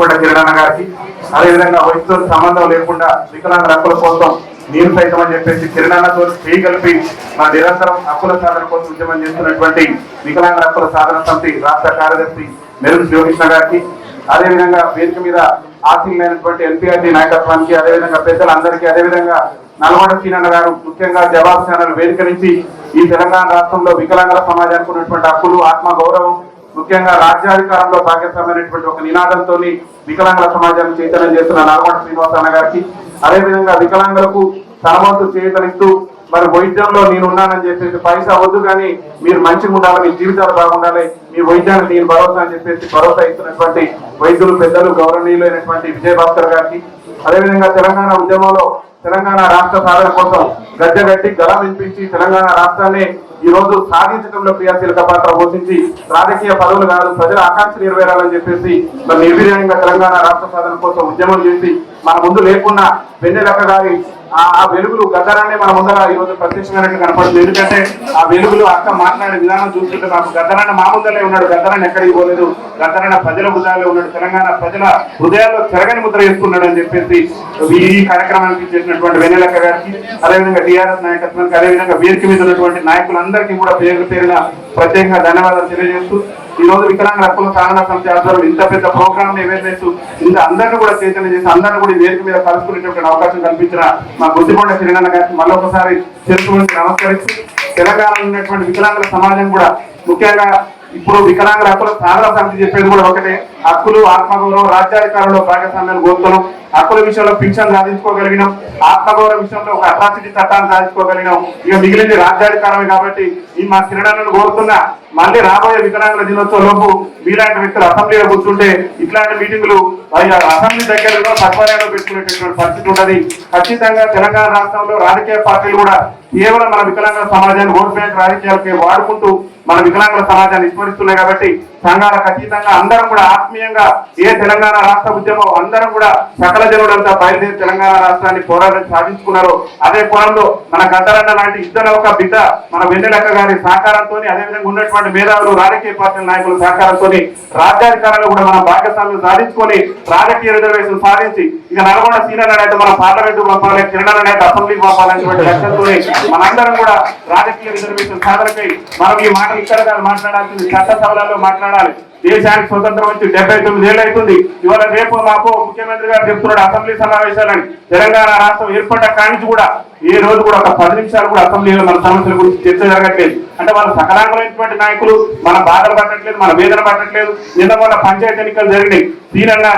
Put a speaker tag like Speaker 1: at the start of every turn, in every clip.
Speaker 1: గుత్తికొండ కిరణ్ గారికి, అదేవిధంగా వయసుతో సంబంధం లేకుండా వికలాంగుల హక్కుల కోసం నేను సైతం అని చెప్పేసి కిరణతో చేయగలిపి మన నిరంతరం హక్కుల సాధన కోసం ఉద్యమం చేస్తున్నటువంటి వికలాంగుల హక్కుల సాధన సమితి రాష్ట్ర కార్యదర్శి మెరుగు శ్రీకృష్ణ గారికి, అదేవిధంగా వేదిక మీద ఆశీలైనటువంటి ఎన్పీఆర్టీ నాయకత్వానికి, అదేవిధంగా పెద్దలందరికీ, అదేవిధంగా నల్గొండ సీనన్న గారు ముఖ్యంగా జవాబు ఛానల్ వేదిక నుంచి ఈ తెలంగాణ రాష్ట్రంలో వికలాంగుల సమాజానికి ఉన్నటువంటి హక్కులు, ఆత్మ గౌరవం, ముఖ్యంగా రాజ్యాధికారంలో భాగస్వామైనటువంటి ఒక నినాదంతో వికలాంగుల సమాజాన్ని చైతన్యం చేస్తున్న నల్గొండ శ్రీనివాసన్న గారికి, అదేవిధంగా వికలాంగులకు తనవంతు చేతనిస్తూ మరి వైద్యంలో నేనున్నానని చెప్పేసి పైసా వద్దు కానీ మీరు మంచిగా ఉండాలి, మీ జీవితాలు బాగుండాలి, మీ వైద్యానికి నేను భరోసా అని చెప్పేసి భరోసా ఇస్తున్నటువంటి వైద్యులు, పెద్దలు, గౌరవనీయులు అయినటువంటి విజయభాస్కర్ గారికి, అదేవిధంగా తెలంగాణ ఉద్యమంలో తెలంగాణ రాష్ట్ర సాధన కోసం గద్దె గలం వినిపించి తెలంగాణ రాష్ట్రాన్ని ఈ రోజు సాధించడంలో క్రియాశీలక పాత్ర పోషించి రాజకీయ పదవులు కాదు ప్రజల ఆకాంక్షలు నెరవేరాలని చెప్పేసి మరి నిర్వీర్యంగా తెలంగాణ రాష్ట్ర సాధన కోసం ఉద్యమం చేసి మన ముందు లేకున్నా వెన్నెలక్క గారి ఆ వెలుగులు గద్దరాన్ని మన ముందర ఈ రోజు ప్రత్యక్షమైనట్టు కనపడుతుంది. ఎందుకంటే ఆ వెలుగులు అక్క మాట్లాడే విధానం చూస్తుంటే నాకు గద్దరాన్ని మా ముందరే ఉన్నాడు, గద్దరాన్ని ఎక్కడికి పోలేదు, గద్దరాన్ని ప్రజల హృదయాల్లో ఉన్నాడు, తెలంగాణ ప్రజల హృదయాల్లో తిరగని ముద్ర వేసుకున్నాడు అని చెప్పేసి ఈ కార్యక్రమానికి చేసినటువంటి వెన్నెలక్క గారికి, అదేవిధంగా టీఆర్ఎస్ నాయకత్వానికి, అదేవిధంగా వేదిక మీద ఉన్నటువంటి నాయకులందరికీ కూడా పేరు పేరున ప్రత్యేకంగా ధన్యవాదాలు తెలియజేస్తూ ఈ రోజు వికలాంగుల హక్కుల సాధన సమితి ఆధ్వర్యంలో ఇంత పెద్ద ప్రోగ్రామ్ అవేర్నెస్ ఇంత అందరినీ కూడా చైతన్యం చేసి అందరినీ కూడా వేదిక మీద కలుసుకునేటువంటి అవకాశం కల్పించిన మా గుత్తికొండ కిరణ్ గారికి మళ్ళొకసారి చేసుకుని నమస్కరిస్తూ తెలంగాణలో ఉన్నటువంటి వికలాంగుల సమాజం కూడా ముఖ్యంగా ఇప్పుడు వికలాంగుల హక్కుల సాధన సమితి చెప్పేది కూడా ఒకటే, హక్కులు, ఆత్మగౌరవం, రాజ్యాధికారంలో భాగస్వామ్యాన్ని కోరుతున్నాం, హక్కుల విషయంలో పింఛన్ సాధించుకోగలిగినాం, ఆత్మగౌరవ విషయంలో ఒక అట్రాసిటీ చట్టాన్ని సాధించుకోగలిగినాం, ఇక మిగిలింది రాజ్యాధికారమే. కాబట్టి ఈ మా కిరణాలను కోరుతున్నా మళ్ళీ రాబోయే వికలాంగుల దినోత్సవం లోపు మీలాంటి వ్యక్తులు అసెంబ్లీలో కూర్చుంటే ఇట్లాంటి మీటింగులు అసెంబ్లీ దగ్గరలో సచివాలయంలో పెట్టుకునేటటువంటి పరిస్థితి ఉన్నది. ఖచ్చితంగా తెలంగాణ రాష్ట్రంలో రాజకీయ పార్టీలు కూడా కేవలం మన వికలాంగుల సమాజాన్ని ఓట్ బ్యాంక్ రాజకీయాలకి వాడుకుంటూ మన వికలాంగుల సమాజాన్ని విస్మరిస్తున్నాయి. కాబట్టి సంఘాలకు అతీతంగా అందరం కూడా ఆత్మీయంగా ఏ తెలంగాణ రాష్ట్ర ఉద్యమం అందరం కూడా సకల జనులంతా బయలుదేరి తెలంగాణ రాష్ట్రాన్ని పోరాటం సాధించుకున్నారో అదే కోణంలో మన గద్దరన్న లాంటి ఇద్దరు ఒక బిడ్డ మన వెన్నెలక్క గారి సహకారంతో, అదేవిధంగా ఉన్నటువంటి మేధావులు, రాజకీయ పార్టీల నాయకుల సహకారంతో రాజ్యాధికారంలో కూడా మన భాగస్వామ్యం సాధించుకొని రాజకీయ రిజర్వేషన్ సాధించి ఇక నల్గొండ సీనియర్ అయితే మన పార్లమెంట్ పంపాలి, కిరణ్ అయితే అసెంబ్లీకి పంపాలనేటువంటి లక్ష్యంతో మనందరం కూడా రాజకీయ రిజర్వేషన్ సాధనకై మనం ఈ మాటలు ఇక్కడ మాట్లాడాల్సింది చట్టసభలలో మాట్లాడాలి. దేశానికి స్వతంత్రం వచ్చి 79 ఏళ్ళు అవుతుంది. ఇవాళ రేపు మాకు ముఖ్యమంత్రి గారు చెప్తున్నాడు అసెంబ్లీ సమావేశాలని. తెలంగాణ రాష్ట్రం ఏర్పడ్డ కానించి కూడా ఏ రోజు కూడా ఒక 10 నిమిషాలు కూడా అసెంబ్లీలో మన సమస్యల గురించి చర్చ జరగట్లేదు. అంటే వాళ్ళ సకలాంగులైనటువంటి నాయకులు మన బాధలు పట్టట్లేదు, మన వేదన పట్టట్లేదు. నిన్న వాళ్ళ పంచాయతీ ఎన్నికలు జరిగినాయి. సీనన్న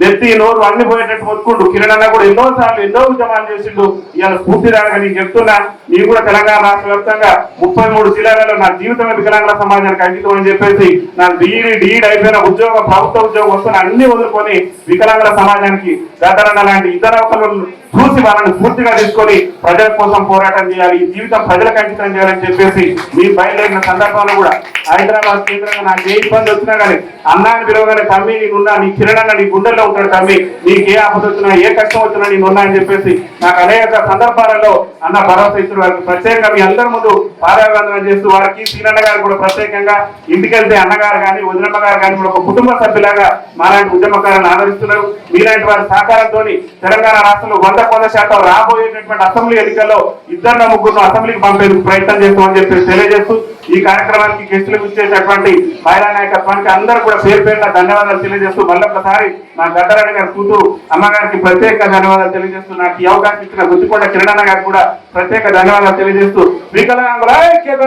Speaker 1: నెత్తి నోరు అన్ని పోయేటట్టు మొత్తుకుంటూ కిరణ్ కూడా ఎన్నోసార్లు ఎన్నో ఉద్యమాలు చేసిండు. ఇవాళ స్ఫూర్తిదాయక నేను చెప్తున్నా, నీకు కూడా తెలంగాణ రాష్ట్ర వ్యాప్తంగా 33 జిల్లాలలో నా జీవితమే వికలాంగుల సమాజానికి అంకితం అని చెప్పేసి నా డీడ్ అయిపోయిన ఉద్యోగం, ప్రభుత్వ ఉద్యోగం వస్తున్న అన్ని వదులుకొని వికలాంగుల సమాజానికి గద్దరన్న లాంటి ఇతర ఒకరు చూసి వాళ్ళని పూర్తిగా తీసుకొని ప్రజల కోసం పోరాటం చేయాలి, ఈ జీవితం ప్రజలకు అంకితం చేయాలని చెప్పేసి మీరు బయలుదేరిన సందర్భంలో కూడా హైదరాబాద్ కేంద్రంగా నాకు ఏ ఇబ్బంది వచ్చినా కానీ అన్నాన్ని పిలవగానే తమ్మి నేనున్నా, నీ కిరణ్ నీ గుండెల్లో ఉంటాడు తమ్మి, నీకు ఏ ఆపద వచ్చినా ఏ కష్టం వచ్చినా నేను ఉన్నా అని చెప్పేసి నాకు అనేక సందర్భాలలో అన్న భరోసా ఇచ్చిన వారికి ప్రత్యేకంగా మీ అందరి ముందు పాదాభివందనం చేస్తూ వారికి సీనన్న గారు కూడా ప్రత్యేకంగా ఇంటికెళ్తే అన్నగారు కానీ వదినమ్మ గారు కానీ కూడా ఒక కుటుంబ సభ్యులాగా మాలాంటి ఉద్యమకారులను ఆదరిస్తున్నారు. మీలాంటి వారి సహకారంతో తెలంగాణ రాష్ట్రంలో 100% రాబోయేటటువంటి అసెంబ్లీ ఎన్నికల్లో 2-3 అసెంబ్లీకి పంపేందుకు ప్రయత్నం చేస్తామని చెప్పి తెలియజేస్తూ ఈ కార్యక్రమానికి గెస్టులకు ఇచ్చేటటువంటి మహిళా నాయకత్వానికి అందరూ కూడా పేరు పేరున ధన్యవాదాలు తెలియజేస్తూ మళ్ళొకసారి నా గద్దరన్న గారి కూతురు అమ్మగారికి ప్రత్యేక ధన్యవాదాలు తెలియజేస్తూ నాకు ఈ అవకాశం ఇచ్చిన గుత్తికొండ కిరణ్ గారికి కూడా ప్రత్యేక ధన్యవాదాలు తెలియజేస్తూ వికలాంగుల ఐక్యత,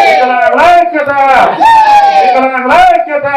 Speaker 1: వికలాంగుల ఐక్యత, వికలాంగుల ఐక్యత.